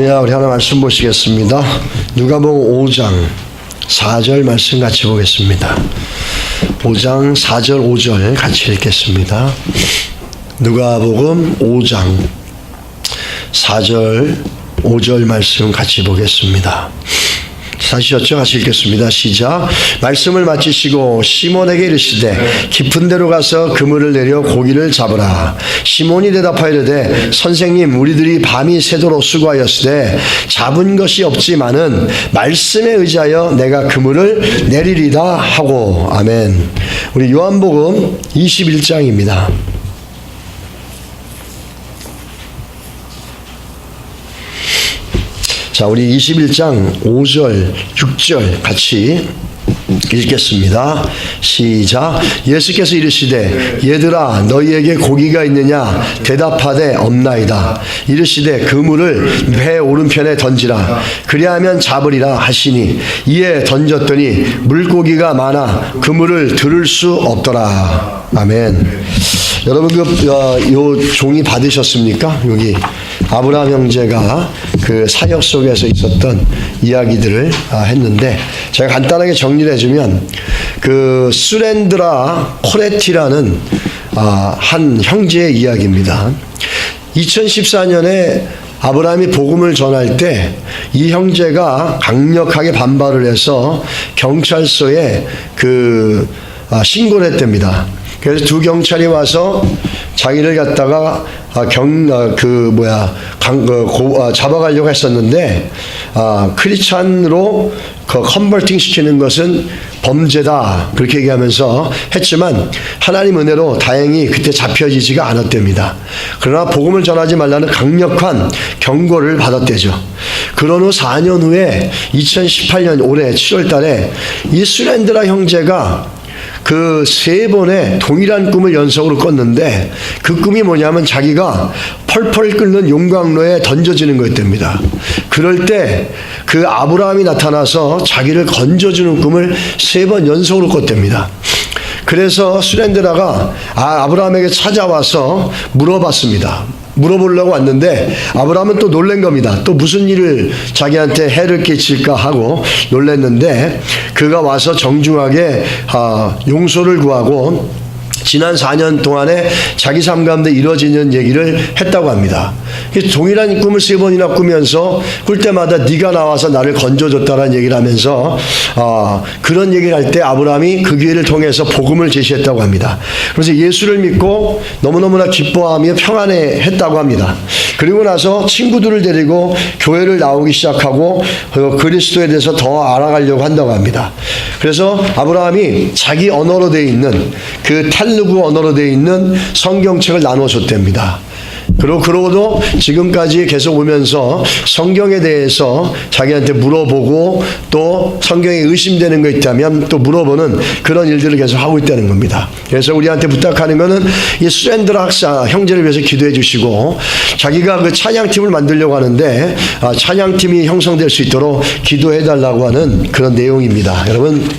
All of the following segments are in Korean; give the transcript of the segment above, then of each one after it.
할렐루야. 우리 하나 말씀 보시겠습니다. 누가복음 5장 4절 말씀 같이 보겠습니다. 5장 4절 5절 같이 읽겠습니다. 누가복음 5장 4절 5절 말씀 같이 보겠습니다. 사시셨죠? 같이 읽겠습니다. 시작. 말씀을 마치시고 시몬에게 이르시되 깊은 데로 가서 그물을 내려 고기를 잡으라. 시몬이 대답하여 이르되 선생님, 우리들이 밤이 새도록 수고하였으되 잡은 것이 없지만은 말씀에 의지하여 내가 그물을 내리리다 하고. 아멘. 우리 요한복음 21장입니다. 자, 우리 21장 5절, 6절 같이 읽겠습니다. 시작. 예수께서 이르시되 얘들아, 너희에게 고기가 있느냐? 대답하되 없나이다. 이르시되 그물을 배 오른편에 던지라. 그리하면 잡으리라 하시니 이에 던졌더니 물고기가 많아 그물을 들을 수 없더라. 아멘. 여러분, 요 종이 받으셨습니까? 여기 아브라함 형제가 그 사역 속에서 있었던 이야기들을 했는데, 제가 간단하게 정리를 해주면 그 수렌드라 코레티라는 한 형제의 이야기입니다. 2014년에 아브라함이 복음을 전할 때 이 형제가 강력하게 반발을 해서 경찰서에 신고를 했답니다. 그래서 두 경찰이 와서 자기를 갖다가 잡아가려고 했었는데, 크리스찬으로 컨버팅 시키는 것은 범죄다, 그렇게 얘기하면서 했지만 하나님 은혜로 다행히 그때 잡혀지지가 않았답니다. 그러나 복음을 전하지 말라는 강력한 경고를 받았대죠. 그런 후 4년 후에 2018년 올해 7월 달에 이 수렌드라 형제가 그 3번의 동일한 꿈을 연속으로 꿨는데, 그 꿈이 뭐냐면 자기가 펄펄 끓는 용광로에 던져지는 거였답니다. 그럴 때 그 아브라함이 나타나서 자기를 건져주는 꿈을 3번 연속으로 꿨답니다. 그래서 수렌드라가 아브라함에게 찾아와서 물어봤습니다. 물어보려고 왔는데 아브라함은 또 놀란 겁니다. 또 무슨 일을 자기한테 해를 끼칠까 하고 놀랐는데, 그가 와서 정중하게 용서를 구하고 지난 4년 동안에 자기 삶 가운데 이루어지는 얘기를 했다고 합니다. 동일한 꿈을 3번이나 꾸면서 꿀 때마다 네가 나와서 나를 건져줬다라는 얘기를 하면서 그런 얘기를 할 때 아브라함이 그 기회를 통해서 복음을 제시했다고 합니다. 그래서 예수를 믿고 너무너무나 기뻐하며 평안해 했다고 합니다. 그리고 나서 친구들을 데리고 교회를 나오기 시작하고 그리스도에 대해서 더 알아가려고 한다고 합니다. 그래서 아브라함이 자기 언어로 되어 있는 그 텔루구 언어로 되어 있는 성경책을 나눠줬답니다. 그러고도 지금까지 계속 오면서 성경에 대해서 자기한테 물어보고 또 성경에 의심되는 거 있다면 또 물어보는 그런 일들을 계속 하고 있다는 겁니다. 그래서 우리한테 부탁하는 거는 이 수렌드라 학사 형제를 위해서 기도해 주시고, 자기가 그 찬양팀을 만들려고 하는데 찬양팀이 형성될 수 있도록 기도해 달라고 하는 그런 내용입니다. 여러분,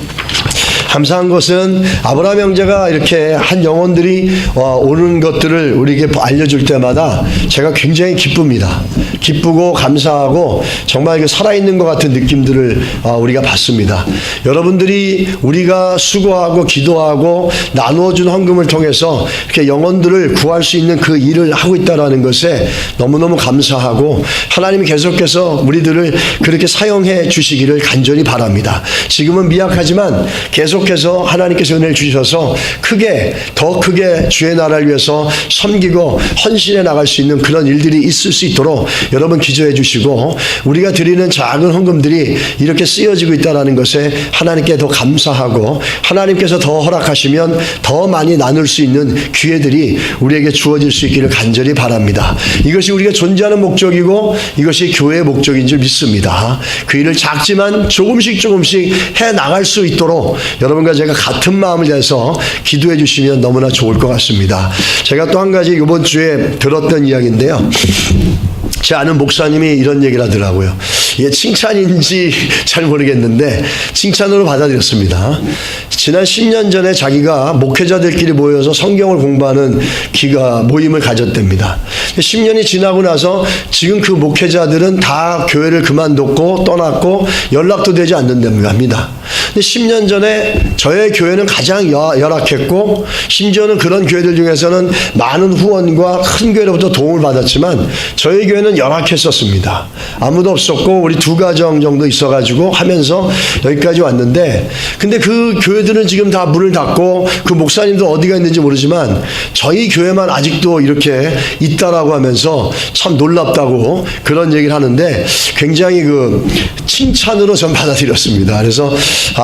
감사한 것은 아브라함 형제가 이렇게 한 영혼들이 오는 것들을 우리에게 알려줄 때마다 제가 굉장히 기쁩니다. 기쁘고 감사하고 정말 살아있는 것 같은 느낌들을 우리가 받습니다. 여러분들이 우리가 수고하고 기도하고 나누어준 헌금을 통해서 이렇게 영혼들을 구할 수 있는 그 일을 하고 있다는 것에 너무너무 감사하고, 하나님이 계속해서 우리들을 그렇게 사용해 주시기를 간절히 바랍니다. 지금은 미약하지만 계속해서 하나님께서 은혜를 주셔서 더 크게 주의 나라를 위해서 섬기고 헌신해 나갈 수 있는 그런 일들이 있을 수 있도록 여러분 기도해 주시고, 우리가 드리는 작은 헌금들이 이렇게 쓰여지고 있다는 것에 하나님께 더 감사하고, 하나님께서 더 허락하시면 더 많이 나눌 수 있는 기회들이 우리에게 주어질 수 있기를 간절히 바랍니다. 이것이 우리가 존재하는 목적이고 이것이 교회의 목적인 줄 믿습니다. 그 일을 작지만 조금씩 해 나갈 수 있도록 여러분 여러분과 제가 같은 마음을 내서 기도해 주시면 너무나 좋을 것 같습니다. 제가 또 한 가지 이번 주에 들었던 이야기인데요. 제 아는 목사님이 이런 얘기를 하더라고요. 이게 칭찬인지 잘 모르겠는데 칭찬으로 받아들였습니다. 지난 10년 전에 자기가 목회자들끼리 모여서 성경을 공부하는 모임을 가졌답니다. 10년이 지나고 나서 지금 그 목회자들은 다 교회를 그만뒀고 떠났고 연락도 되지 않는다고 합니다. 근데 10년 전에 저의 교회는 가장 열악했고 심지어는 그런 교회들 중에서는 많은 후원과 큰 교회로부터 도움을 받았지만 저희 교회는 열악했었습니다. 아무도 없었고 우리 2가정 정도 있어가지고 하면서 여기까지 왔는데, 근데 그 교회들은 지금 다 문을 닫고 그 목사님도 어디가 있는지 모르지만 저희 교회만 아직도 이렇게 있다라고 하면서 참 놀랍다고 그런 얘기를 하는데 굉장히 칭찬으로 전 받아들였습니다. 그래서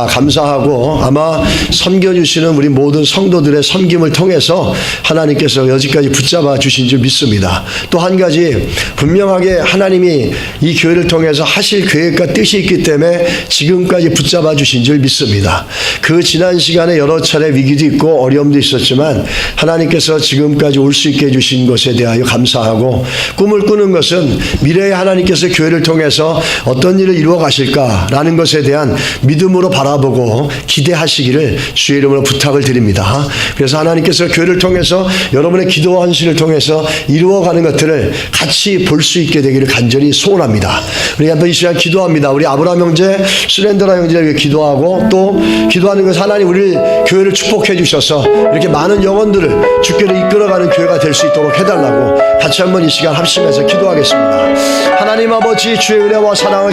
감사하고 아마 섬겨주시는 우리 모든 성도들의 섬김을 통해서 하나님께서 여기까지 붙잡아 주신 줄 믿습니다. 또 한 가지, 분명하게 하나님이 이 교회를 통해서 하실 계획과 뜻이 있기 때문에 지금까지 붙잡아 주신 줄 믿습니다. 그 지난 시간에 여러 차례 위기도 있고 어려움도 있었지만 하나님께서 지금까지 올 수 있게 해주신 것에 대하여 감사하고, 꿈을 꾸는 것은 미래에 하나님께서 교회를 통해서 어떤 일을 이루어 가실까라는 것에 대한 믿음으로 바라보고 기대하시기를 주의 이름으로 부탁을 드립니다. 그래서 하나님께서 교회를 통해서 여러분의 기도와 헌신을 통해서 이루어가는 것들을 같이 볼 수 있게 되기를 간절히 소원합니다. 우리 한번 이 시간 기도합니다. 우리 아브라함 형제, 수렌드라 형제를 위해 기도하고, 또 기도하는 것은 하나님 우리 교회를 축복해 주셔서 이렇게 많은 영혼들을 주께로 이끌어가는 교회가 될 수 있도록 해달라고 같이 한번 이 시간 합심해서 기도하겠습니다. 하나님 아버지, 주의 은혜와 사랑을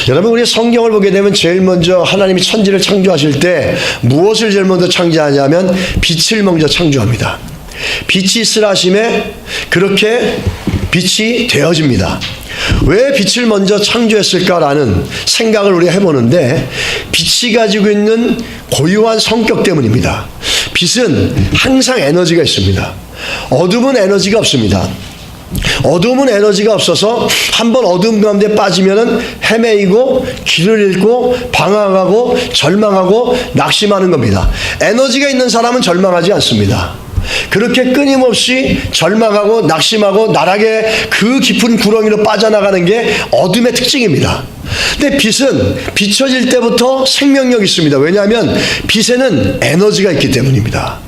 여러분, 우리 성경을 보게 되면 제일 먼저 하나님이 천지를 창조하실 때 무엇을 제일 먼저 창조하냐면 빛을 먼저 창조합니다. 빛이 있으라 하심에 그렇게 빛이 되어집니다. 왜 빛을 먼저 창조했을까라는 생각을 우리가 해보는데, 빛이 가지고 있는 고유한 성격 때문입니다. 빛은 항상 에너지가 있습니다. 어둠은 에너지가 없습니다. 어둠은 에너지가 없어서 한번 어둠 가운데 빠지면은 헤매이고 길을 잃고 방황하고 절망하고 낙심하는 겁니다. 에너지가 있는 사람은 절망하지 않습니다. 그렇게 끊임없이 절망하고 낙심하고 나락의 그 깊은 구렁이로 빠져나가는 게 어둠의 특징입니다. 근데 빛은 비춰질 때부터 생명력이 있습니다. 왜냐하면 빛에는 에너지가 있기 때문입니다.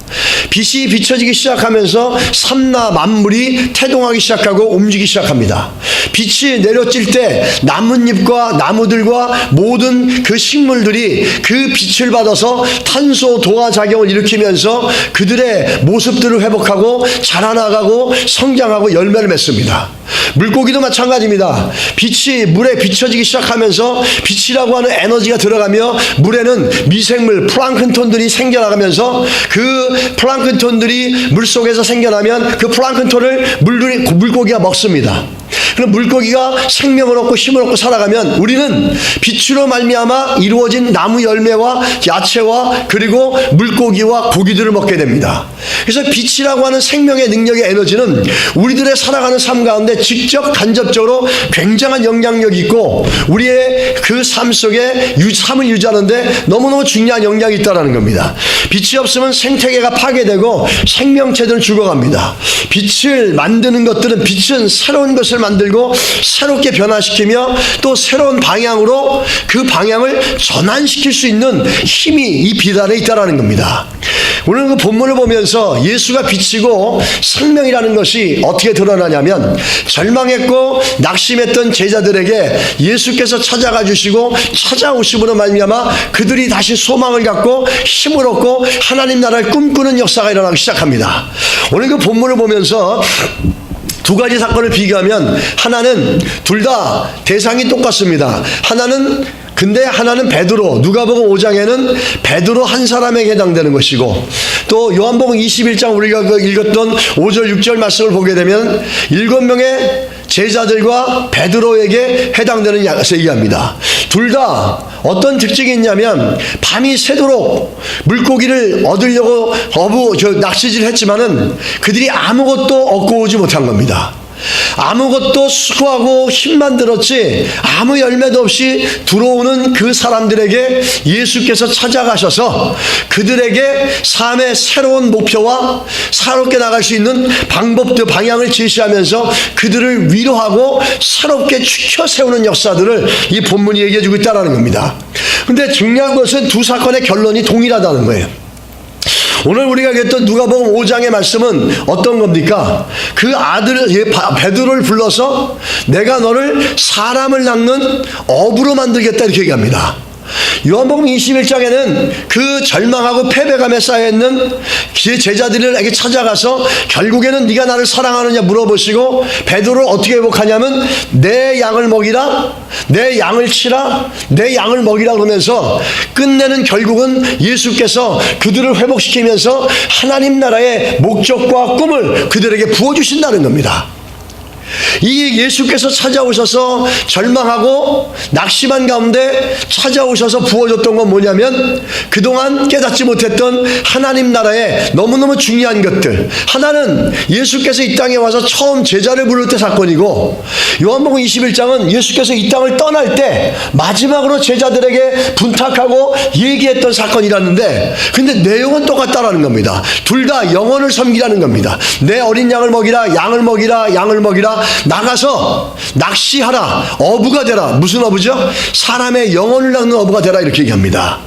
빛이 비춰지기 시작하면서 삼라 만물이 태동하기 시작하고 움직이기 시작합니다. 빛이 내려질 때 나뭇잎과 나무들과 모든 그 식물들이 그 빛을 받아서 탄소 동화 작용을 일으키면서 그들의 모습들을 회복하고 자라나가고 성장하고 열매를 맺습니다. 물고기도 마찬가지입니다. 빛이 물에 비춰지기 시작하면서 빛이라고 하는 에너지가 들어가며 물에는 미생물 플랑크톤들이 생겨나가면서 그 플랑크톤들이 물속에서 생겨나면 그 플랑크톤을 물고기가 먹습니다. 그럼 물고기가 생명을 얻고 힘을 얻고 살아가면 우리는 빛으로 말미암아 이루어진 나무 열매와 야채와 그리고 물고기와 고기들을 먹게 됩니다. 그래서 빛이라고 하는 생명의 능력의 에너지는 우리들의 살아가는 삶 가운데 직접 간접적으로 굉장한 영향력이 있고 우리의 그 삶 속에 삶을 유지하는데 너무너무 중요한 영향이 있다는 겁니다. 빛이 없으면 생태계가 파괴되고 생명체들은 죽어갑니다. 빛을 만드는 것들은, 빛은 새로운 것을 만들고 새롭게 변화시키며 또 새로운 방향으로 그 방향을 전환시킬 수 있는 힘이 이 빛 안에 있다는 겁니다. 오늘 그 본문을 보면서 예수가 빛이고 생명이라는 것이 어떻게 드러나냐면, 절망했고 낙심했던 제자들에게 예수께서 찾아가 주시고 찾아오심으로 말미암아 그들이 다시 소망을 갖고 힘을 얻고 하나님 나라를 꿈꾸는 역사가 일어나기 시작합니다. 오늘 그 본문을 보면서 두 가지 사건을 비교하면, 하나는 둘 다 대상이 똑같습니다. 근데 하나는 베드로, 누가복음 5장에는 베드로 한 사람에게 해당되는 것이고, 또 요한복음 21장 우리가 읽었던 5절 6절 말씀을 보게 되면 7명의 제자들과 베드로에게 해당되는 얘기합니다. 둘 다 어떤 특징이 있냐면, 밤이 새도록 물고기를 얻으려고 낚시질을 했지만은 그들이 아무것도 얻고 오지 못한 겁니다. 아무것도 수고하고 힘만 들었지 아무 열매도 없이 들어오는 그 사람들에게 예수께서 찾아가셔서 그들에게 삶의 새로운 목표와 새롭게 나갈 수 있는 방법들, 방향을 제시하면서 그들을 위로하고 새롭게 추켜 세우는 역사들을 이 본문이 얘기해 주고 있다는 겁니다. 근데 중요한 것은 두 사건의 결론이 동일하다는 거예요. 오늘 우리가 했던 누가복음 5장의 말씀은 어떤 겁니까? 그 아들 베드로를 불러서 내가 너를 사람을 낚는 어부로 만들겠다 이렇게 얘기합니다. 요한복음 21장에는 그 절망하고 패배감에 쌓여있는 제자들에게 찾아가서 결국에는 네가 나를 사랑하느냐 물어보시고 베드로를 어떻게 회복하냐면 내 양을 먹이라, 내 양을 치라, 내 양을 먹이라 그러면서 끝내는 결국은 예수께서 그들을 회복시키면서 하나님 나라의 목적과 꿈을 그들에게 부어주신다는 겁니다. 이 예수께서 찾아오셔서 절망하고 낙심한 가운데 찾아오셔서 부어줬던 건 뭐냐면 그동안 깨닫지 못했던 하나님 나라의 너무너무 중요한 것들. 하나는 예수께서 이 땅에 와서 처음 제자를 부를 때 사건이고, 요한복음 21장은 예수께서 이 땅을 떠날 때 마지막으로 제자들에게 분탁하고 얘기했던 사건이라는데, 근데 내용은 똑같다라는 겁니다. 둘 다 영혼을 섬기라는 겁니다. 내 어린 양을 먹이라, 양을 먹이라, 양을 먹이라. 나가서 낚시하라, 어부가 되라. 무슨 어부죠? 사람의 영혼을 낚는 어부가 되라 이렇게 얘기합니다.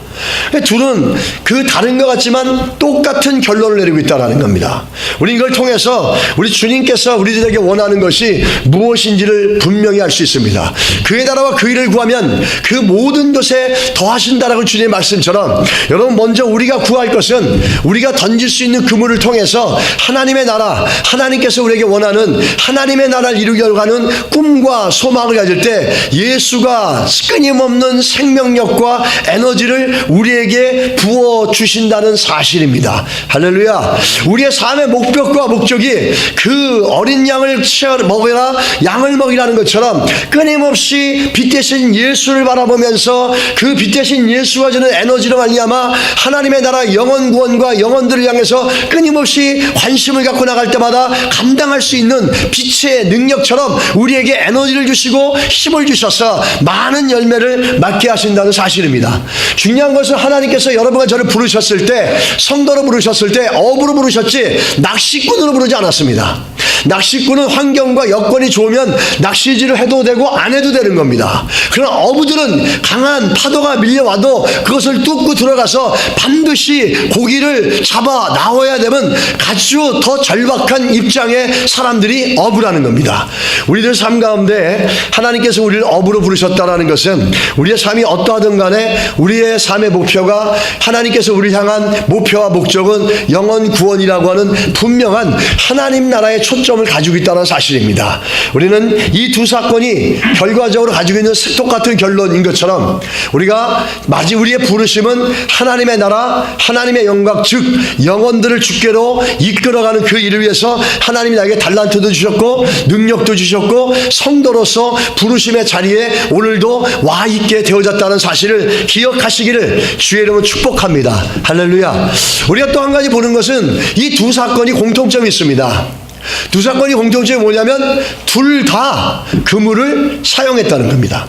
둘은 그 다른 것 같지만 똑같은 결론을 내리고 있다는 겁니다. 우리 이걸 통해서 우리 주님께서 우리들에게 원하는 것이 무엇인지를 분명히 알 수 있습니다. 그의 나라와 그 일을 구하면 그 모든 것에 더하신다라고 주님의 말씀처럼, 여러분 먼저 우리가 구할 것은 우리가 던질 수 있는 그물을 통해서 하나님의 나라, 하나님께서 우리에게 원하는 하나님의 나라를 이루려고 하는 꿈과 소망을 가질 때 예수가 끊임없는 생명력과 에너지를 우리에게 부어주신다는 사실입니다. 할렐루야. 우리의 삶의 목표와 목적이 그 어린 양을 먹여라, 양을 먹이라는 것처럼 끊임없이 빛 대신 예수를 바라보면서 그 빛 대신 예수가 주는 에너지로 말미암아 하나님의 나라 영혼 구원과 영혼들을 향해서 끊임없이 관심을 갖고 나갈 때마다 감당할 수 있는 빛의 능력처럼 우리에게 에너지를 주시고 힘을 주셔서 많은 열매를 맺게 하신다는 사실입니다. 중요한 것은 하나님께서 여러분과 저를 부르셨을 때, 성도로 부르셨을 때 어부로 부르셨지 낚시꾼으로 부르지 않았습니다. 낚시꾼은 환경과 여건이 좋으면 낚시질을 해도 되고 안 해도 되는 겁니다. 그러나 어부들은 강한 파도가 밀려와도 그것을 뚫고 들어가서 반드시 고기를 잡아 나와야 되면 아주 더 절박한 입장의 사람들이 어부라는 겁니다. 우리들 삶 가운데 하나님께서 우리를 어부로 부르셨다는 것은 우리의 삶이 어떠하든 간에 우리의 삶의 목표가, 하나님께서 우리를 향한 목표와 목적은 영혼 구원이라고 하는 분명한 하나님 나라의 초점을 가지고 있다는 사실입니다. 우리는 이 두 사건이 결과적으로 가지고 있는 똑같은 결론인 것처럼 우리의 부르심은 하나님의 나라, 하나님의 영광, 즉 영혼들을 주께로 이끌어가는 그 일을 위해서 하나님이 나에게 달란트도 주셨고 능력도 주셨고 성도로서 부르심의 자리에 오늘도 와 있게 되어졌다는 사실을 기억하시기를 주의 이름으로 축복합니다. 할렐루야. 우리가 또 한 가지 보는 것은 이 두 사건이 공통점이 있습니다. 두 사건이 공통점이 뭐냐면 둘 다 그물을 사용했다는 겁니다.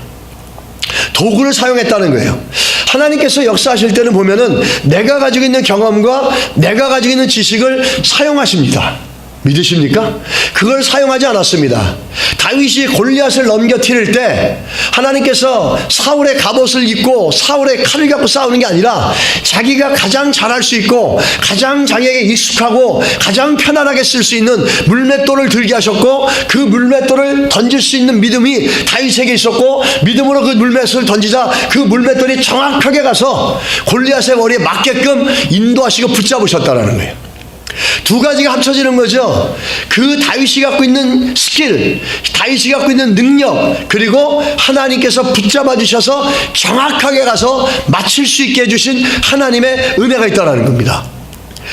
도구를 사용했다는 거예요. 하나님께서 역사하실 때는 보면은 내가 가지고 있는 경험과 내가 가지고 있는 지식을 사용하십니다. 믿으십니까? 그걸 사용하지 않았습니다. 다윗이 골리앗을 넘겨뜨릴 때 하나님께서 사울의 갑옷을 입고 사울의 칼을 갖고 싸우는 게 아니라 자기가 가장 잘할 수 있고 가장 자기에게 익숙하고 가장 편안하게 쓸 수 있는 물맷돌을 들게 하셨고, 그 물맷돌을 던질 수 있는 믿음이 다윗에게 있었고, 믿음으로 그 물맷돌을 던지자 그 물맷돌이 정확하게 가서 골리앗의 머리에 맞게끔 인도하시고 붙잡으셨다는 거예요. 두 가지가 합쳐지는 거죠. 그 다윗이 갖고 있는 스킬, 다윗이 갖고 있는 능력, 그리고 하나님께서 붙잡아 주셔서 정확하게 가서 맞출 수 있게 해주신 하나님의 은혜가 있다는 겁니다.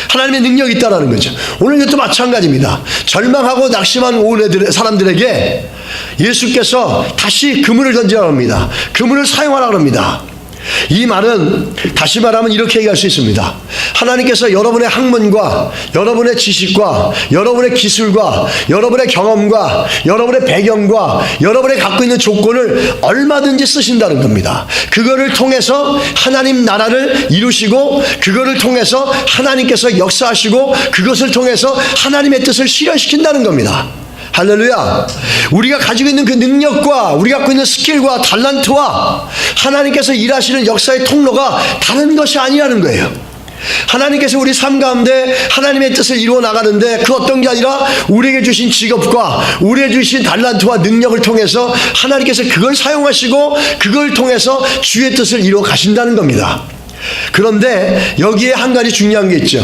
하나님의 능력이 있다는 거죠. 오늘 이것도 마찬가지입니다. 절망하고 낙심한 온 사람들에게 예수께서 다시 그물을 던지라고 합니다. 그물을 사용하라고 합니다. 이 말은 다시 말하면 이렇게 얘기할 수 있습니다. 하나님께서 여러분의 학문과 여러분의 지식과 여러분의 기술과 여러분의 경험과 여러분의 배경과 여러분의 갖고 있는 조건을 얼마든지 쓰신다는 겁니다. 그거를 통해서 하나님 나라를 이루시고 그거를 통해서 하나님께서 역사하시고 그것을 통해서 하나님의 뜻을 실현시킨다는 겁니다. 할렐루야. 우리가 가지고 있는 그 능력과 우리가 갖고 있는 스킬과 탤런트와 하나님께서 일하시는 역사의 통로가 다른 것이 아니라는 거예요. 하나님께서 우리 삶 가운데 하나님의 뜻을 이루어 나가는데 그 어떤 게 아니라 우리에게 주신 직업과 우리에게 주신 탤런트와 능력을 통해서 하나님께서 그걸 사용하시고 그걸 통해서 주의 뜻을 이루어 가신다는 겁니다. 그런데 여기에 한 가지 중요한 게 있죠.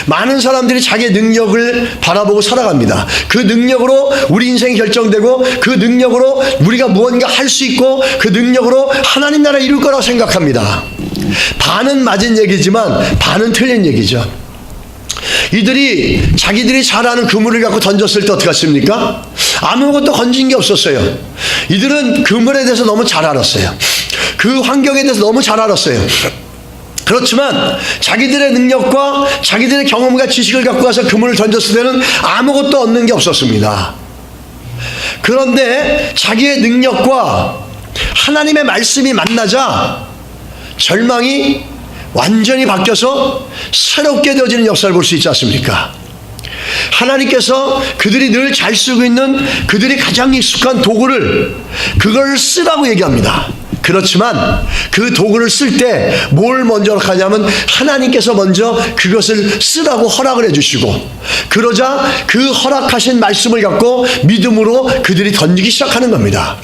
많은 사람들이 자기의 능력을 바라보고 살아갑니다. 그 능력으로 우리 인생이 결정되고 그 능력으로 우리가 무언가 할 수 있고 그 능력으로 하나님 나라 이룰 거라고 생각합니다. 반은 맞은 얘기지만 반은 틀린 얘기죠. 이들이 자기들이 잘하는 그물을 갖고 던졌을 때 어떻게 했습니까? 아무것도 건진 게 없었어요. 이들은 그물에 대해서 너무 잘 알았어요. 그 환경에 대해서 너무 잘 알았어요. 그렇지만 자기들의 능력과 자기들의 경험과 지식을 갖고 가서 그물을 던졌을 때는 아무것도 얻는 게 없었습니다. 그런데 자기의 능력과 하나님의 말씀이 만나자 절망이 완전히 바뀌어서 새롭게 되어지는 역사를 볼 수 있지 않습니까? 하나님께서 그들이 늘 잘 쓰고 있는 그들이 가장 익숙한 도구를 그걸 쓰라고 얘기합니다. 그렇지만 그 도구를 쓸 때 뭘 먼저 하냐면 하나님께서 먼저 그것을 쓰라고 허락을 해주시고 그러자 그 허락하신 말씀을 갖고 믿음으로 그들이 던지기 시작하는 겁니다.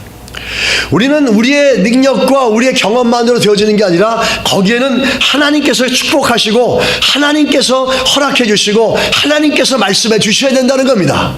우리는 우리의 능력과 우리의 경험만으로 되어지는 게 아니라 거기에는 하나님께서 축복하시고 하나님께서 허락해 주시고 하나님께서 말씀해 주셔야 된다는 겁니다.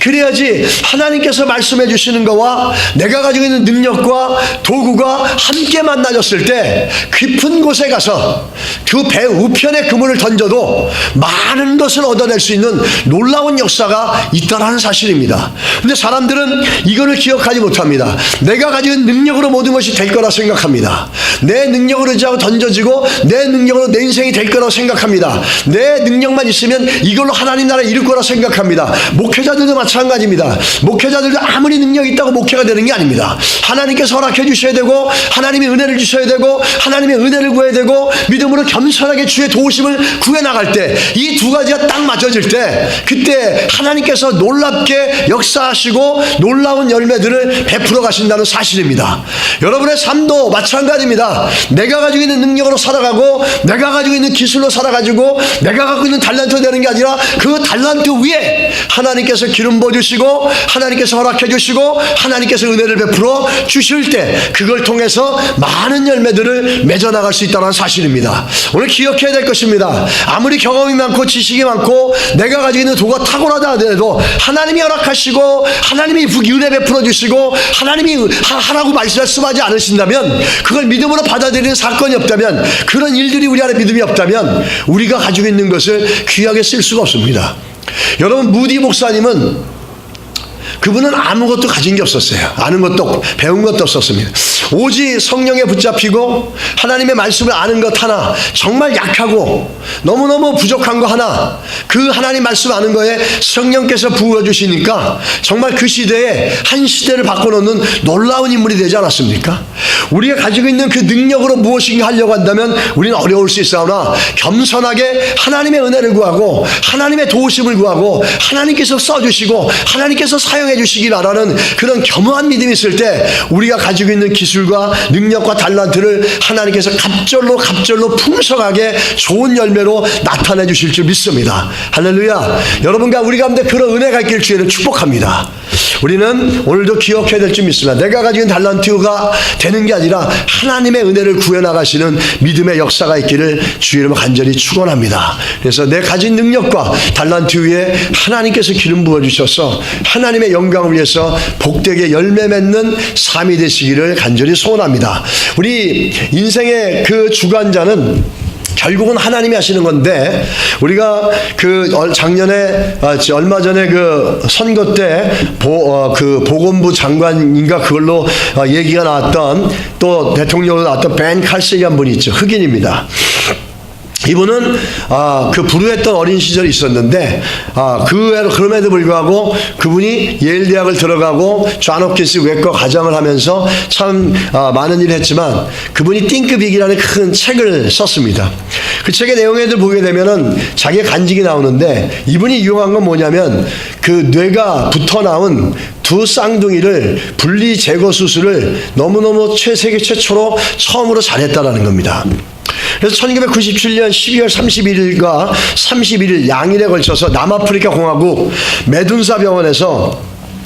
그래야지 하나님께서 말씀해 주시는 거와 내가 가지고 있는 능력과 도구가 함께 만나졌을 때 깊은 곳에 가서 그 배 우편에 그물을 던져도 많은 것을 얻어낼 수 있는 놀라운 역사가 있다는 사실입니다. 근데 사람들은 이거를 기억하지 못합니다. 내가 가지고 있는 능력으로 모든 것이 될 거라 생각합니다. 내 능력으로 의지하고 던져지고 내 능력으로 내 인생이 될 거라고 생각합니다. 내 능력만 있으면 이걸로 하나님 나라 이룰 거라 생각합니다. 목회자들도 마찬가지입니다. 목회자들도 아무리 능력이 있다고 목회가 되는 게 아닙니다. 하나님께서 허락해 주셔야 되고 하나님의 은혜를 주셔야 되고 하나님의 은혜를 구해야 되고 믿음으로 겸손하게 주의 도우심을 구해 나갈 때 이 두 가지가 딱 맞춰질 때 그때 하나님께서 놀랍게 역사하시고 놀라운 열매들을 베풀어 가신다는 사실입니다. 여러분의 삶도 마찬가지입니다. 내가 가지고 있는 능력으로 살아가고 내가 가지고 있는 기술로 살아가지고 내가 갖고 있는 탤런트 되는 게 아니라 그 탤런트 위에 하나님께서 기름 부어주시고 하나님께서 허락해 주시고 하나님께서 은혜를 베풀어 주실 때 그걸 통해서 많은 열매들을 맺어나갈 수 있다는 사실입니다. 오늘 기억해야 될 것입니다. 아무리 경험이 많고 지식이 많고 내가 가지고 있는 도가 탁월하다 하더라도 하나님이 허락하시고 하나님이 은혜 베풀어 주시고 하나님이 하라고 말씀하지 않으신다면 그걸 믿음으로 받아들이는 사건이 없다면 그런 일들이 우리 안에 믿음이 없다면 우리가 가지고 있는 것을 귀하게 쓸 수가 없습니다. 여러분 무디 목사님은 그분은 아무것도 가진 게 없었어요. 아는 것도 배운 것도 없었습니다. 오직 성령에 붙잡히고 하나님의 말씀을 아는 것 하나 정말 약하고 너무너무 부족한 거 하나 그 하나님 말씀 아는 거에 성령께서 부어주시니까 정말 그 시대에 한 시대를 바꿔놓는 놀라운 인물이 되지 않았습니까? 우리가 가지고 있는 그 능력으로 무엇인가 하려고 한다면 우리는 어려울 수 있으나 겸손하게 하나님의 은혜를 구하고 하나님의 도우심을 구하고 하나님께서 써주시고 하나님께서 사용해 주시기 바라는 그런 겸허한 믿음이 있을 때 우리가 가지고 있는 기술과 능력과 탤런트를 하나님께서 갑절로 풍성하게 좋은 열매로 나타내 주실 줄 믿습니다. 할렐루야. 여러분과 우리 가운데 그런 은혜가 있길 주의를 축복합니다. 우리는 오늘도 기억해야 될 줄 믿습니다. 내가 가지고 있는 탤런트가 되는 게 아니라 하나님의 은혜를 구해나가시는 믿음의 역사가 있기를 주의 이름으로 간절히 축원합니다. 그래서 내 가진 능력과 탤런트 위에 하나님께서 기름 부어주셔서 하나님의 영광을 위해서 복되게 열매 맺는 삶이 되시기를 간절히 소원합니다. 우리 인생의 그 주관자는 결국은 하나님이 하시는 건데, 우리가 작년에 얼마 전에 그 선거 때 그 보건부 장관인가 그걸로 얘기가 나왔던, 또 대통령으로 나왔던 벤 칼슨이라는 분이 있죠. 흑인입니다. 이분은 그 불우했던 어린 시절이 있었는데, 그럼에도 불구하고 그분이 예일 대학을 들어가고 존 홉킨스 외과 과정을 하면서 참 많은 일을 했지만, 그분이 Think Big이라는 큰 책을 썼습니다. 그 책의 내용을 보게 되면은 자기의 간직이 나오는데, 이분이 유용한 건 뭐냐면 그 뇌가 붙어 나온 두 쌍둥이를 분리 제거 수술을 너무너무 세계 최초로 처음으로 잘했다라는 겁니다. 그래서 1997년 12월 31일과 31일 양일에 걸쳐서 남아프리카 공화국 메둔사 병원에서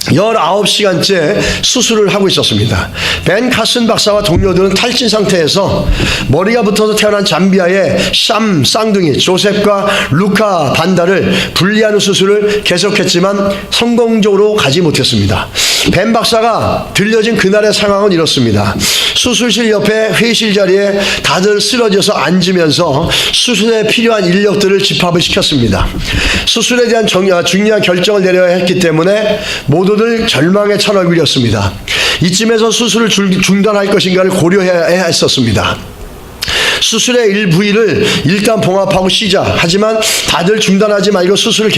19시간째 수술을 하고 있었습니다. 벤 카슨 박사와 동료들은 탈진 상태에서 머리가 붙어서 태어난 잠비아의 샴 쌍둥이 조셉과 루카 반다를 분리하는 수술을 계속했지만 성공적으로 가지 못했습니다. 벤 박사가 들려진 그날의 상황은 이렇습니다. 수술실 옆에 회의실 자리에 다들 쓰러져서 앉으면서 수술에 필요한 인력들을 집합을 시켰습니다. 수술에 대한 중요한 결정을 내려야 했기 때문에 모두들 절망의 천을 그렸습니다. 이쯤에서 수술을 중단할 것인가를 고려해야 했었습니다. 수술의 일부위를 일단 봉합하고 시작. 하지만 다들 중단하지 말고 수술을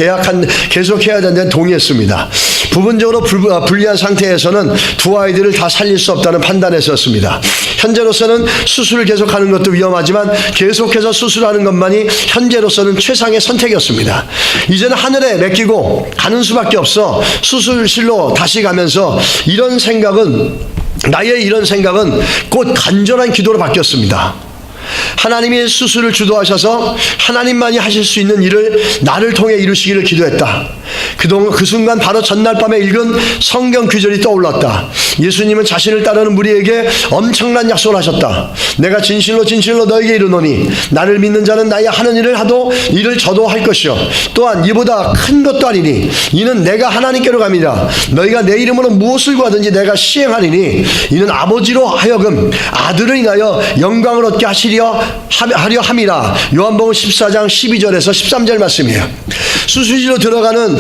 계속해야 된다는 동의했습니다. 부분적으로 불리한 상태에서는 두 아이들을 다 살릴 수 없다는 판단했었습니다. 현재로서는 수술을 계속하는 것도 위험하지만 계속해서 수술하는 것만이 현재로서는 최상의 선택이었습니다. 이제는 하늘에 맡기고 가는 수밖에 없어 수술실로 다시 가면서 나의 이런 생각은 곧 간절한 기도로 바뀌었습니다. 하나님이 수술을 주도하셔서 하나님만이 하실 수 있는 일을 나를 통해 이루시기를 기도했다. 그 순간 바로 전날 밤에 읽은 성경 구절이 떠올랐다. 예수님은 자신을 따르는 무리에게 엄청난 약속을 하셨다. 내가 진실로 진실로 너에게 이르노니 나를 믿는 자는 나의 하는 일을 저도 할 것이요 또한 이보다 큰 것도 아니니 이는 내가 하나님께로 감이라. 너희가 내 이름으로 무엇을 구하든지 내가 시행하리니 이는 아버지로 하여금 아들을 인하여 영광을 얻게 하려 함이라. 요한복음 14장 12절에서 13절 말씀이에요. 수술실로 들어간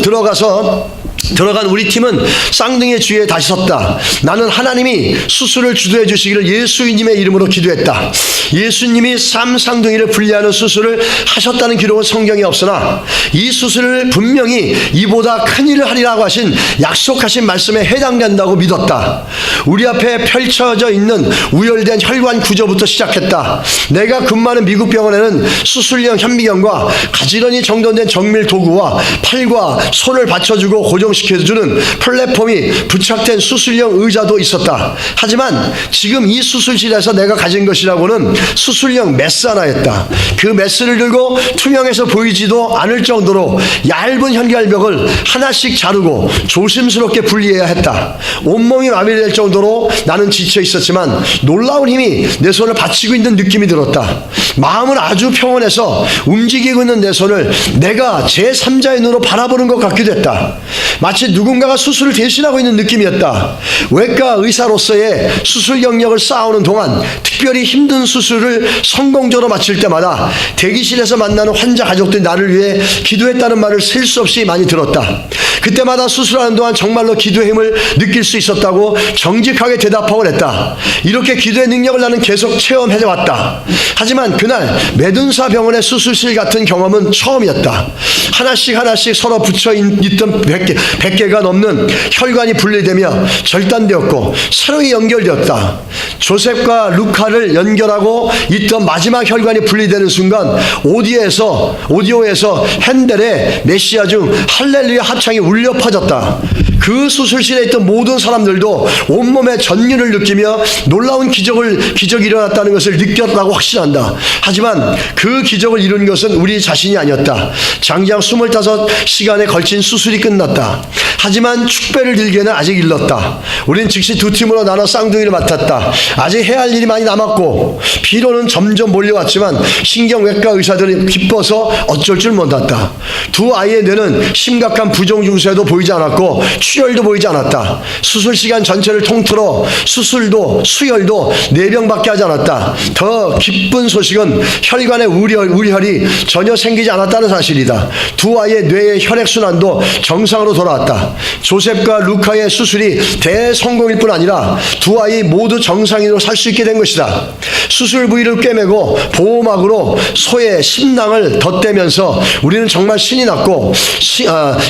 우리 팀은 쌍둥이의 주위에 다시 섰다. 나는 하나님이 수술을 주도해 주시기를 예수님의 이름으로 기도했다. 예수님이 쌍둥이를 분리하는 수술을 하셨다는 기록은 성경에 없으나 이 수술을 분명히 이보다 큰 일을 하리라고 하신 약속하신 말씀에 해당된다고 믿었다. 우리 앞에 펼쳐져 있는 우열된 혈관 구조부터 시작했다. 내가 근무하는 미국 병원에는 수술용 현미경과 가지런히 정돈된 정밀 도구와 팔과 손을 받쳐주고 고정시켜주는 플랫폼이 부착된 수술용 의자도 있었다. 하지만 지금 이 수술실에서 내가 가진 것이라고는 수술용 메스 하나였다. 그 메스를 들고 투명해서 보이지도 않을 정도로 얇은 현갈벽을 하나씩 자르고 조심스럽게 분리해야 했다. 온몸이 마비될 정도로 나는 지쳐 있었지만 놀라운 힘이 내 손을 받치고 있는 느낌이 들었다. 마음은 아주 평온해서 움직이고 있는 내 손을 내가 제3자의 눈으로 바라보는 것 같기도 했다. 마치 누군가가 수술을 대신하고 있는 느낌이었다. 외과 의사로서의 수술 경력을 쌓아오는 동안 특별히 힘든 수술을 성공적으로 마칠 때마다 대기실에서 만나는 환자 가족들이 나를 위해 기도했다는 말을 셀 수 없이 많이 들었다. 그때마다 수술하는 동안 정말로 기도의 힘을 느낄 수 있었다고 정직하게 대답하고 했다. 이렇게 기도의 능력을 나는 계속 체험해왔다. 하지만 그날 메둔사 병원의 수술실 같은 경험은 처음이었다. 하나씩 서로 붙여있던 100개가 넘는 혈관이 분리되며 절단되었고 새로이 연결되었다. 조셉과 루카를 연결하고 있던 마지막 혈관이 분리되는 순간 오디오에서 핸델의 메시아 중 할렐루야 합창이 울려 퍼졌다. 그 수술실에 있던 모든 사람들도 온몸에 전율을 느끼며 놀라운 기적이 일어났다는 것을 느꼈다고 확신한다. 하지만 그 기적을 이룬 것은 우리 자신이 아니었다. 장장 25시간에 걸친 수술이 끝났다. 하지만 축배를 들기에는 아직 일렀다. 우린 즉시 두 팀으로 나눠 쌍둥이를 맡았다. 아직 해야 할 일이 많이 남았고 피로는 점점 몰려왔지만 신경외과 의사들은 기뻐서 어쩔 줄 몰랐다. 두 아이의 뇌는 심각한 부종 증세도 보이지 않았고 출혈도 보이지 않았다. 수술 시간 전체를 통틀어 수술도 수혈도 4병밖에 하지 않았다. 더 기쁜 소식은 혈관의 우리혈이 전혀 생기지 않았다는 사실이다. 두 아이의 뇌의 혈액순환도 정상으로 돌아왔다. 조셉과 루카의 수술이 대성공일 뿐 아니라 두 아이 모두 정상인으로 살 수 있게 된 것이다. 수술 부위를 꿰매고 보호막으로 소의 심낭을 덧대면서 우리는 정말 신이 났고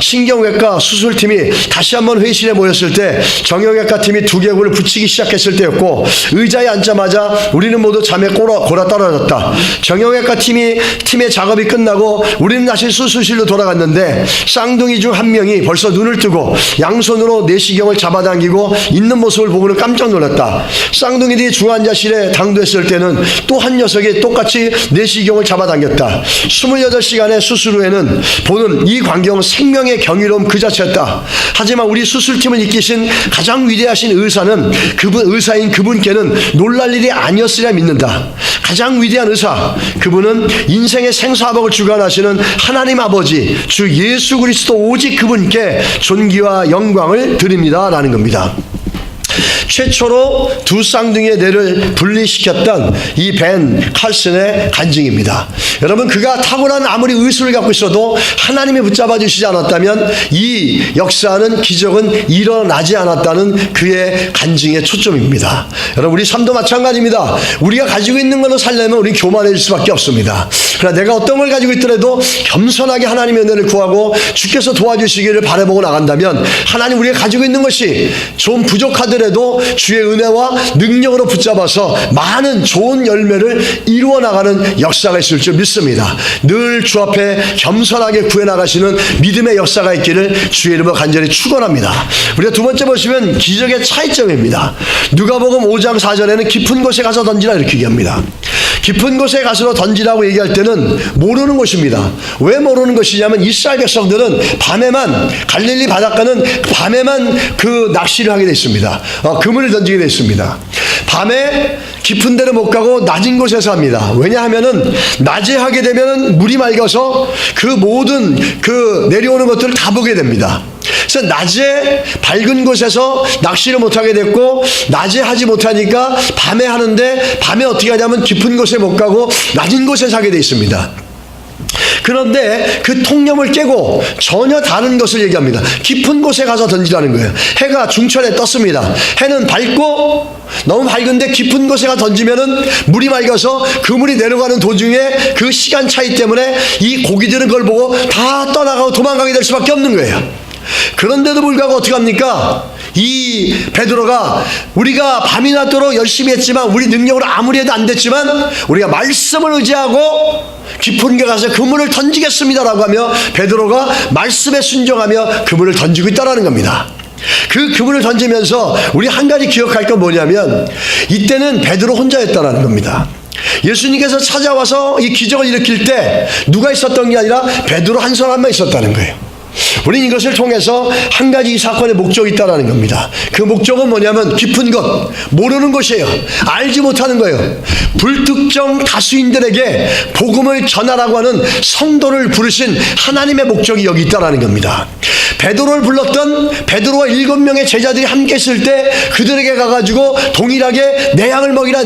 신경외과 수술팀이 다시 한번 회의실에 모였을 때 정형외과 팀이 두개골을 붙이기 시작했을 때였고 의자에 앉자마자 우리는 모두 잠에 골아 떨어졌다. 정형외과 팀의 작업이 끝나고 우리는 다시 수술실로 돌아갔는데 쌍둥이 중 한 명이 벌써 눈을 뜨고 양손으로 내시경을 잡아당기고 있는 모습을 보고는 깜짝 놀랐다. 쌍둥이들이 중환자실에 당도했을 때는 또 한 녀석이 똑같이 내시경을 잡아당겼다. 28시간의 수술 후에는 보는 이 광경은 생명의 경이로움 그 자체였다. 하지만 우리 수술팀을 이끄신 가장 위대하신 의사인 그분께는 놀랄 일이 아니었으리라 믿는다. 가장 위대한 의사, 그분은 인생의 생사복을 주관하시는 하나님 아버지 주 예수 그리스도 오직 그분께 존귀와 영광을 드립니다 라는 겁니다. 최초로 두 쌍둥이의 뇌를 분리시켰던 이 벤 칼슨의 간증입니다. 여러분, 그가 탁월한 아무리 의술을 갖고 있어도 하나님이 붙잡아 주시지 않았다면 이 역사는 기적은 일어나지 않았다는 그의 간증의 초점입니다. 여러분, 우리 삶도 마찬가지입니다. 우리가 가지고 있는 걸로 살려면 우리는 교만해질 수밖에 없습니다. 그러나 내가 어떤 걸 가지고 있더라도 겸손하게 하나님의 은혜를 구하고 주께서 도와주시기를 바라보고 나간다면 하나님 우리가 가지고 있는 것이 좀 부족하더라도 주의 은혜와 능력으로 붙잡아서 많은 좋은 열매를 이루어 나가는 역사가 있을 줄 믿습니다. 늘 주 앞에 겸손하게 구해나가시는 믿음의 역사가 있기를 주의 이름으로 간절히 축원합니다. 우리가 두 번째 보시면 기적의 차이점입니다. 누가복음 5장 4절에는 깊은 곳에 가서 던지라 이렇게 얘기합니다. 깊은 곳에 가서 던지라고 얘기할 때는 모르는 곳입니다. 왜 모르는 것이냐면 이스라엘 백성들은 밤에만, 갈릴리 바닷가는 밤에만 그 낚시를 하게 되어 있습니다. 그물을 던지게 되어 있습니다. 밤에 깊은 데를 못 가고 낮은 곳에서 합니다. 왜냐하면은 낮에 하게 되면 물이 맑아서 그 모든 그 내려오는 것들을 다 보게 됩니다. 그래서 낮에 밝은 곳에서 낚시를 못하게 됐고 낮에 하지 못하니까 밤에 하는데 밤에 어떻게 하냐면 깊은 곳에 못 가고 낮은 곳에서 하게 되어 있습니다. 그런데 그 통념을 깨고 전혀 다른 것을 얘기합니다. 깊은 곳에 가서 던지라는 거예요. 해가 중천에 떴습니다. 해는 밝고 너무 밝은데 깊은 곳에 가서 던지면은 물이 맑아서 그 물이 내려가는 도중에 그 시간 차이 때문에 이 고기들은 그걸 보고 다 떠나가고 도망가게 될 수밖에 없는 거예요. 그런데도 불구하고 어떻게 합니까? 이 베드로가 우리가 밤이 낮도록 열심히 했지만 우리 능력으로 아무리 해도 안 됐지만 우리가 말씀을 의지하고 깊은 데 가서 그물을 던지겠습니다라고 하며 베드로가 말씀에 순종하며 그물을 던지고 있다는 겁니다. 그 그물을 던지면서 우리 한 가지 기억할 건 뭐냐면 이때는 베드로 혼자였다는 겁니다. 예수님께서 찾아와서 이 기적을 일으킬 때 누가 있었던 게 아니라 베드로 한 사람만 있었다는 거예요. 우리는 이것을 통해서 한 가지 이 사건의 목적이 있다는 겁니다. 그 목적은 뭐냐면 깊은 것, 모르는 것이에요. 알지 못하는 거예요. 불특정 다수인들에게 복음을 전하라고 하는 성도를 부르신 하나님의 목적이 여기 있다는 겁니다. 베드로를 불렀던 베드로와 7명의 제자들이 함께 있을 때 그들에게 가가지고 동일하게 내 양을 먹이라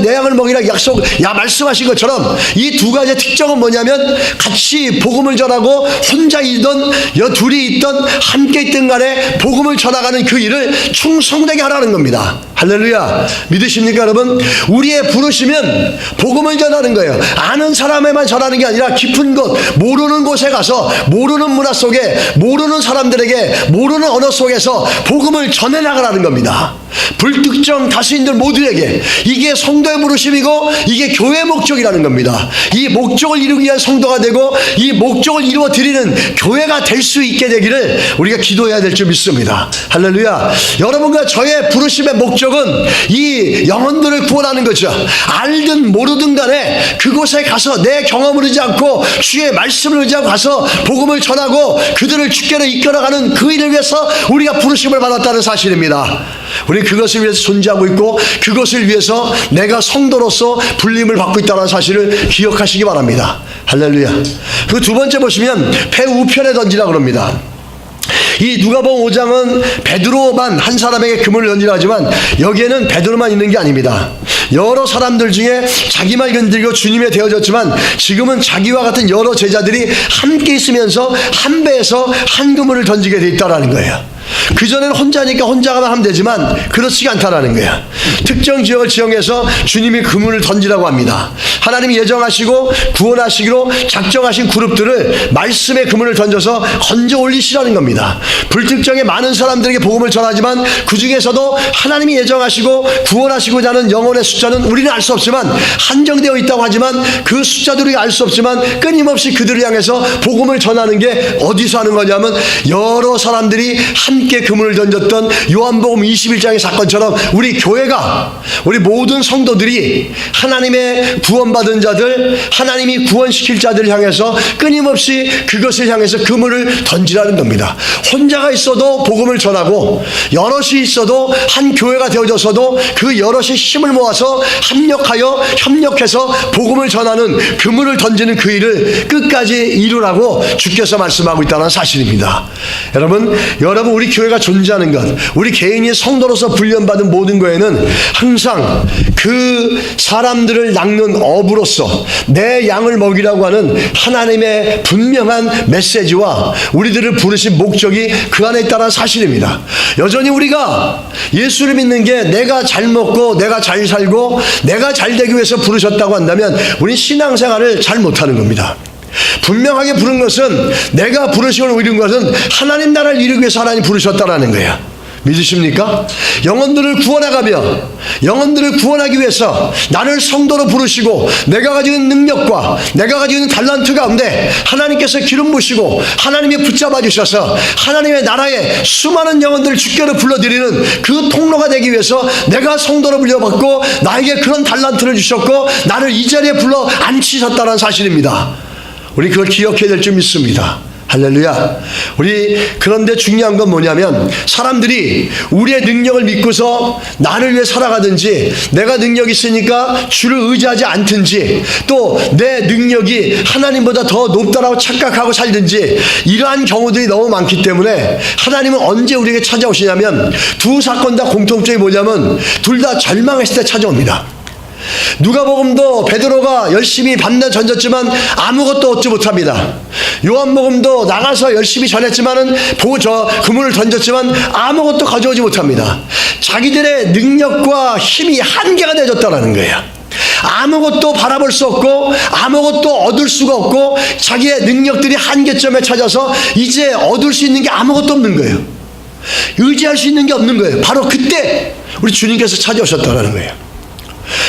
말씀하신 것처럼 이 두 가지의 특징은 뭐냐면 같이 복음을 전하고 혼자 있던 둘이 있던 함께 있던 간에 복음을 전하가는 그 일을 충성되게 하라는 겁니다. 할렐루야. 믿으십니까 여러분? 우리의 부르시면 복음을 전하는 거예요. 아는 사람에만 전하는 게 아니라 깊은 곳, 모르는 곳에 가서 모르는 문화 속에 모르는 사람들에게 모르는 언어 속에서 복음을 전해나가라는 겁니다. 불특정 다수인들 모두에게. 이게 성도의 부르심이고 이게 교회의 목적이라는 겁니다. 이 목적을 이루기 위한 성도가 되고 이 목적을 이루어 드리는 교회가 될 수 있게 되기를 우리가 기도해야 될 줄 믿습니다. 할렐루야. 여러분과 저의 부르심의 목적 목적은 이 영혼들을 구원하는 거죠. 알든 모르든 간에 그곳에 가서 내 경험을 의지 않고 주의 말씀을 의지하고 가서 복음을 전하고 그들을 주께로 이끌어가는 그 일을 위해서 우리가 부르심을 받았다는 사실입니다. 우리 그것을 위해서 존재하고 있고 그것을 위해서 내가 성도로서 불림을 받고 있다는 사실을 기억하시기 바랍니다. 할렐루야. 그 두 번째 보시면 배 우편에 던지라 그럽니다. 이 누가복음 5장은 베드로만 한 사람에게 그물을 던지라 하지만 여기에는 베드로만 있는 게 아닙니다. 여러 사람들 중에 자기만 건드리고 주님에 되어졌지만 지금은 자기와 같은 여러 제자들이 함께 있으면서 한 배에서 한 그물을 던지게 돼 있다라는 거예요. 그전에는 혼자니까 혼자가만 하면 되지만 그렇지가 않다라는 거야. 특정 지역을 지정해서 주님이 그물을 던지라고 합니다. 하나님이 예정하시고 구원하시기로 작정하신 그룹들을 말씀의 그물을 던져서 건져 올리시라는 겁니다. 불특정의 많은 사람들에게 복음을 전하지만 그 중에서도 하나님이 예정하시고 구원하시고자 하는 영혼의 숫자는 우리는 알 수 없지만 한정되어 있다고 하지만 그 숫자도 우리가 알 수 없지만 끊임없이 그들을 향해서 복음을 전하는 게 어디서 하는 거냐면 여러 사람들이 함께 그물을 던졌던 요한복음 21장의 사건처럼 우리 교회가 우리 모든 성도들이 하나님의 구원받은 자들 하나님이 구원시킬 자들을 향해서 끊임없이 그것을 향해서 그물을 던지라는 겁니다. 혼자가 있어도 복음을 전하고 여럿이 있어도 한 교회가 되어져서도 그 여럿이 힘을 모아서 협력해서 복음을 전하는 그물을 던지는 그 일을 끝까지 이루라고 주께서 말씀하고 있다는 사실입니다. 여러분 우리 교회가 존재하는 것, 우리 개인이 성도로서 훈련받은 모든 거에는 항상 그 사람들을 낚는 어부로서 내 양을 먹이라고 하는 하나님의 분명한 메시지와 우리들을 부르신 목적이 그 안에 있다는 사실입니다. 여전히 우리가 예수를 믿는 게 내가 잘 먹고 내가 잘 살고 내가 잘 되기 위해서 부르셨다고 한다면 우린 신앙생활을 잘 못하는 겁니다. 분명하게 부른 것은 내가 부르심을 이룬 것은 하나님 나라를 이루기 위해서 하나님 부르셨다라는 거야. 믿으십니까? 영혼들을 구원해가며 영혼들을 구원하기 위해서 나를 성도로 부르시고 내가 가지고 있는 능력과 내가 가지고 있는 달란트 가운데 하나님께서 기름 부으시고 하나님이 붙잡아 주셔서 하나님의 나라에 수많은 영혼들을 주께로 불러들이는 그 통로가 되기 위해서 내가 성도로 불려받고 나에게 그런 달란트를 주셨고 나를 이 자리에 불러 앉히셨다는 사실입니다. 우리 그걸 기억해야 될 줄 믿습니다. 할렐루야. 그런데 중요한 건 뭐냐면 사람들이 우리의 능력을 믿고서 나를 위해 살아가든지 내가 능력이 있으니까 주를 의지하지 않든지 또 내 능력이 하나님보다 더 높다라고 착각하고 살든지 이러한 경우들이 너무 많기 때문에 하나님은 언제 우리에게 찾아오시냐면 두 사건 다 공통점이 뭐냐면 둘 다 절망했을 때 찾아옵니다. 누가복음도 베드로가 열심히 밤낮 전졌지만 아무것도 얻지 못합니다. 요한복음도 나가서 열심히 전했지만은 그물을 던졌지만 아무것도 가져오지 못합니다. 자기들의 능력과 힘이 한계가 되어졌다는 거예요. 아무것도 바라볼 수 없고 아무것도 얻을 수가 없고 자기의 능력들이 한계점에 찾아서 이제 얻을 수 있는 게 아무것도 없는 거예요. 의지할 수 있는 게 없는 거예요. 바로 그때 우리 주님께서 찾아오셨다는 거예요.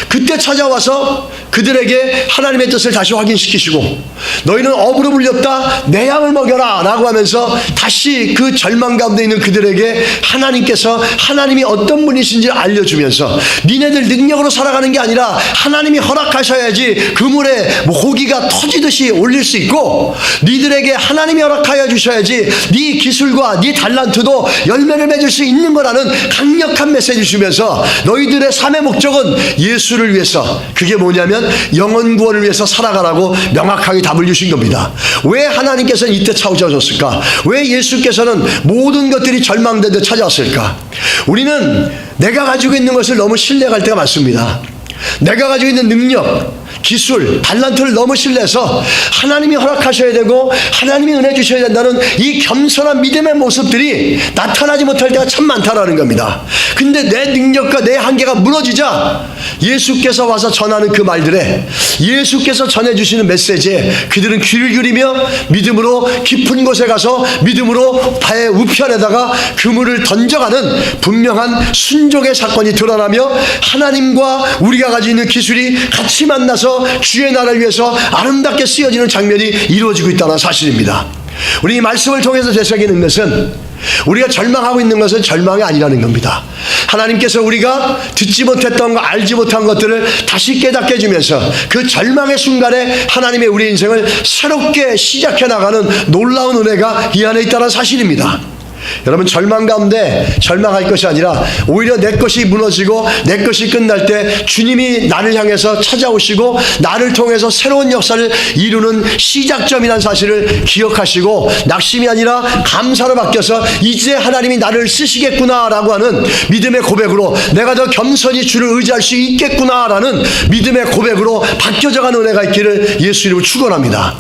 그때 찾아와서 그들에게 하나님의 뜻을 다시 확인시키시고 너희는 어부로 불렸다 내 양을 먹여라 라고 하면서 다시 그 절망 가운데 있는 그들에게 하나님께서 하나님이 어떤 분이신지 알려주면서 니네들 능력으로 살아가는 게 아니라 하나님이 허락하셔야지 그물에 고기가 터지듯이 올릴 수 있고 니들에게 하나님이 허락하여 주셔야지 네 기술과 네 달란트도 열매를 맺을 수 있는 거라는 강력한 메시지 주면서 너희들의 삶의 목적은 예수를 위해서 그게 뭐냐면 영혼 구원을 위해서 살아가라고 명확하게 답을 주신 겁니다. 왜 하나님께서는 이때 찾아오셨을까? 왜 예수께서는 모든 것들이 절망되듯 찾아왔을까? 우리는 내가 가지고 있는 것을 너무 신뢰할 때가 많습니다. 내가 가지고 있는 능력, 기술, 달란트를 너무 신뢰해서 하나님이 허락하셔야 되고 하나님이 은혜 주셔야 된다는 이 겸손한 믿음의 모습들이 나타나지 못할 때가 참 많다라는 겁니다. 근데 내 능력과 내 한계가 무너지자 예수께서 와서 전하는 그 말들에 예수께서 전해주시는 메시지에 그들은 귀를 기울이며 믿음으로 깊은 곳에 가서 믿음으로 배 우편에다가 그물을 던져가는 분명한 순종의 사건이 드러나며 하나님과 우리가 가지고 있는 기술이 같이 만나서 주의 나라를 위해서 아름답게 쓰여지는 장면이 이루어지고 있다는 사실입니다. 우리 이 말씀을 통해서 되새기는 것은 우리가 절망하고 있는 것은 절망이 아니라는 겁니다. 하나님께서 우리가 듣지 못했던 것, 알지 못한 것들을 다시 깨닫게 해주면서 그 절망의 순간에 하나님의 우리 인생을 새롭게 시작해 나가는 놀라운 은혜가 이 안에 있다는 사실입니다. 여러분, 절망 가운데 절망할 것이 아니라 오히려 내 것이 무너지고 내 것이 끝날 때 주님이 나를 향해서 찾아오시고 나를 통해서 새로운 역사를 이루는 시작점이라는 사실을 기억하시고 낙심이 아니라 감사로 바뀌어서 이제 하나님이 나를 쓰시겠구나라고 하는 믿음의 고백으로 내가 더 겸손히 주를 의지할 수 있겠구나라는 믿음의 고백으로 바뀌어져가는 은혜가 있기를 예수 이름으로 축원합니다.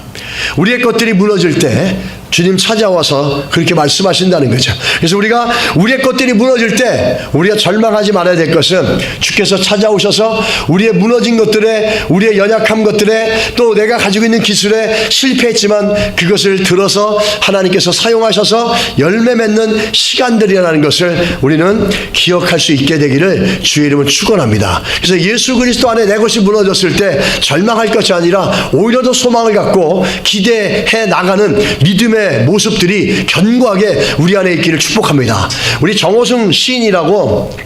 우리의 것들이 무너질 때 주님 찾아와서 그렇게 말씀하신다는 거죠. 그래서 우리가 우리의 것들이 무너질 때 우리가 절망하지 말아야 될 것은 주께서 찾아오셔서 우리의 무너진 것들에, 우리의 연약한 것들에, 또 내가 가지고 있는 기술에 실패했지만 그것을 들어서 하나님께서 사용하셔서 열매 맺는 시간들이라는 것을 우리는 기억할 수 있게 되기를 주의 이름으로 축원합니다. 그래서 예수 그리스도 안에 내 것이 무너졌을 때 절망할 것이 아니라 오히려 더 소망을 갖고 기대해 나가는 믿음의 모습들이 견고하게 우리 안에 있기를 축복합니다. 우리 정호승 시인이라고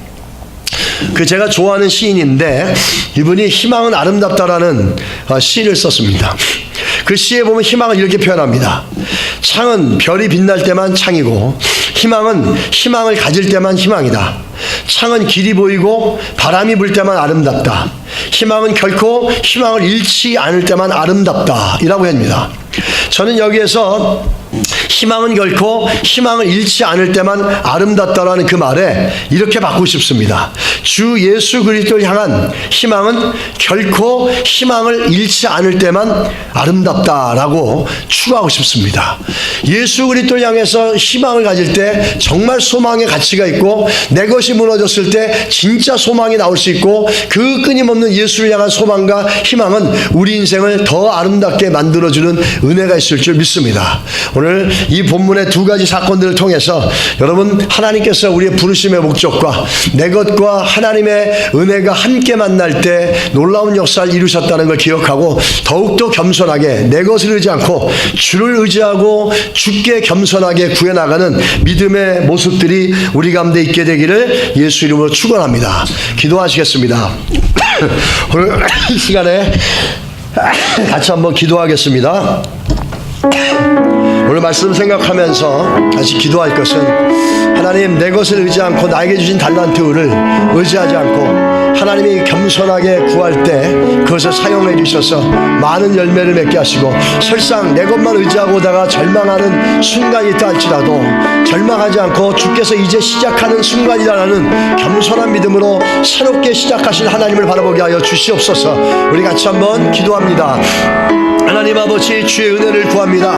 제가 좋아하는 시인인데 이분이 희망은 아름답다라는 시를 썼습니다. 그 시에 보면 희망을 이렇게 표현합니다. 창은 별이 빛날 때만 창이고 희망은 희망을 가질 때만 희망이다. 창은 길이 보이고 바람이 불 때만 아름답다. 희망은 결코 희망을 잃지 않을 때만 아름답다 이라고 합니다. 저는 여기에서 희망은 결코 희망을 잃지 않을 때만 아름답다라는 그 말에 이렇게 바꾸고 싶습니다. 주 예수 그리스도를 향한 희망은 결코 희망을 잃지 않을 때만 아름답다라고 추구하고 싶습니다. 예수 그리스도를 향해서 희망을 가질 때 정말 소망의 가치가 있고 내 것이 무너졌을 때 진짜 소망이 나올 수 있고 그 끊임없는 예수를 향한 소망과 희망은 우리 인생을 더 아름답게 만들어주는 은혜가 있을 줄 믿습니다. 오늘 이 본문의 두 가지 사건들을 통해서 여러분, 하나님께서 우리의 부르심의 목적과 내 것과 하나님의 은혜가 함께 만날 때 놀라운 역사를 이루셨다는 걸 기억하고 더욱더 겸손하게 내 것을 의지 않고 주를 의지하고 주께 겸손하게 구해나가는 믿음의 모습들이 우리 가운데 있게 되기를 예수 이름으로 축원합니다. 기도하시겠습니다. 오늘 이 시간에 같이 한번 기도하겠습니다. 오늘 말씀 생각하면서 다시 기도할 것은 하나님, 내 것을 의지 않고 나에게 주신 달란트를 의지하지 않고 하나님이 겸손하게 구할 때 그것을 사용해 주셔서 많은 열매를 맺게 하시고 설상 내 것만 의지하고 오다가 절망하는 순간이 있다 할지라도 절망하지 않고 주께서 이제 시작하는 순간이다라는 겸손한 믿음으로 새롭게 시작하실 하나님을 바라보게 하여 주시옵소서. 우리 같이 한번 기도합니다. 하나님 아버지, 주의 은혜를 구합니다.